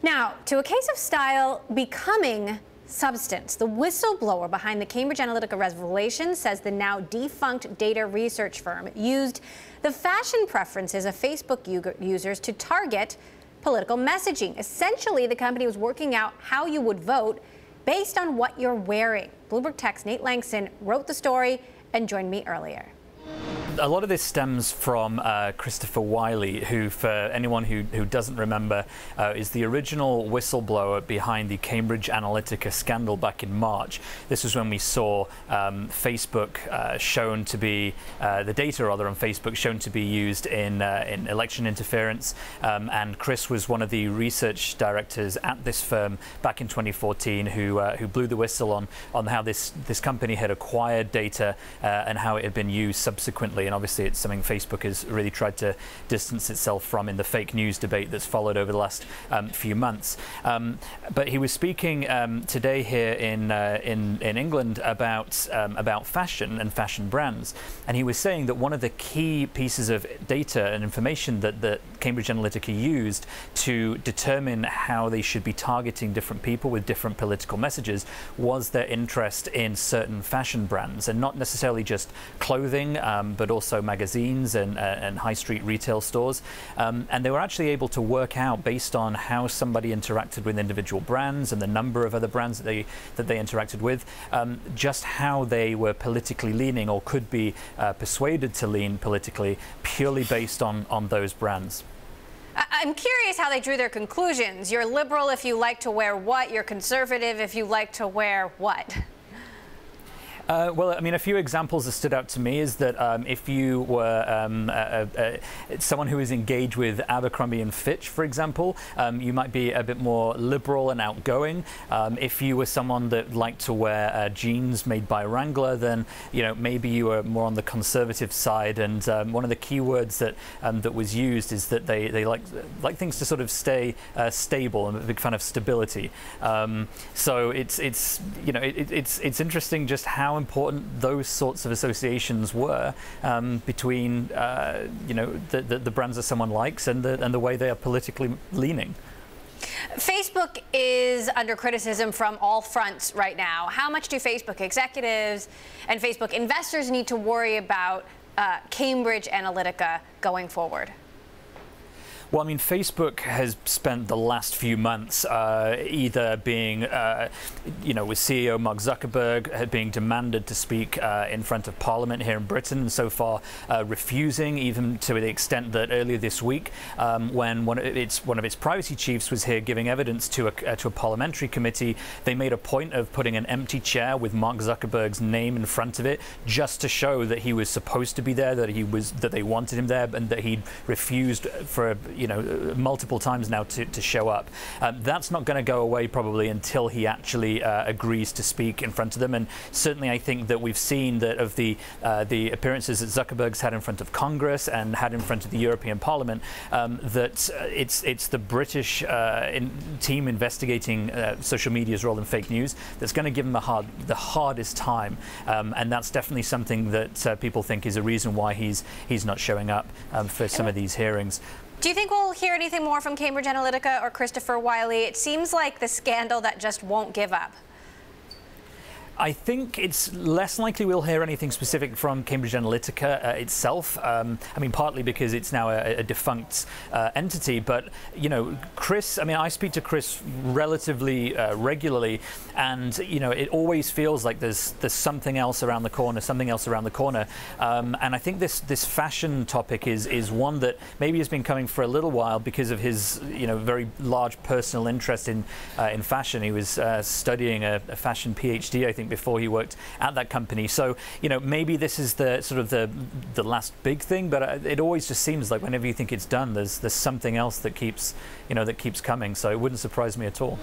Now, to a case of style becoming substance. The whistleblower behind the Cambridge Analytica revelation says the now defunct data research firm used the fashion preferences of Facebook users to target political messaging. Essentially, the company was working out how you would vote based on what you're wearing. Bloomberg Tech's Nate Langston wrote the story and joined me earlier. A lot of this stems from Christopher Wiley, who, for anyone who doesn't remember, is the original whistleblower behind the Cambridge Analytica scandal back in March. This was when we saw Facebook shown to be, the data rather on Facebook shown to be used in election interference. And Chris was one of the research directors at this firm back in 2014 who blew the whistle on how this company had acquired data and how it had been used subsequently. And obviously it's something Facebook has really tried to distance itself from in the fake news debate that's followed over the last few months. But he was speaking today here in England about fashion and fashion brands, and he was saying that one of the key pieces of data and information that Cambridge Analytica used to determine how they should be targeting different people with different political messages was their interest in certain fashion brands, and not necessarily just clothing, but also magazines and high street retail stores. And they were actually able to work out, based on how somebody interacted with individual brands and the number of other brands that they interacted with, just how they were politically leaning or could be persuaded to lean politically purely based on those brands. I'm curious how they drew their conclusions. You're liberal if you like to wear what? You're conservative if you like to wear what? Well, I mean, a few examples that stood out to me is that if you were someone who is engaged with Abercrombie and Fitch, for example, you might be a bit more liberal and outgoing. If you were someone that liked to wear jeans made by Wrangler, then maybe you were more on the conservative side. And one of the key words that was used is that they like things to sort of stay stable. I'm a big fan of stability. So it's interesting just how important those sorts of associations were between the brands that someone likes and the way they are politically leaning. Facebook is under criticism from all fronts right now. How much do Facebook executives and Facebook investors need to worry about Cambridge Analytica going forward? Well, I mean, Facebook has spent the last few months either being, with CEO Mark Zuckerberg being demanded to speak in front of Parliament here in Britain, and so far refusing, even to the extent that earlier this week, when one of its privacy chiefs was here giving evidence to a parliamentary committee, they made a point of putting an empty chair with Mark Zuckerberg's name in front of it, just to show that he was supposed to be there, that they wanted him there, and that he refused for multiple times now to show up. That's not going to go away probably until he actually agrees to speak in front of them. And certainly I think that we've seen that of the appearances that Zuckerberg's had in front of Congress and had in front of the European Parliament, that it's the British team investigating social media's role in fake news that's going to give him the hardest time. And that's definitely something that people think is a reason why he's not showing up for some of these hearings. Do you think we'll hear anything more from Cambridge Analytica or Christopher Wiley? It seems like the scandal that just won't give up. I think it's less likely we'll hear anything specific from Cambridge Analytica itself. I mean, partly because it's now a defunct entity, but Chris. I mean, I speak to Chris relatively regularly, and it always feels like there's something else around the corner, and I think this fashion topic is one that maybe has been coming for a little while because of his very large personal interest in fashion. He was studying a fashion PhD, I think, before he worked at that company. So maybe this is the sort of the last big thing, but it always just seems like whenever you think it's done, there's something else that keeps coming. So it wouldn't surprise me at all.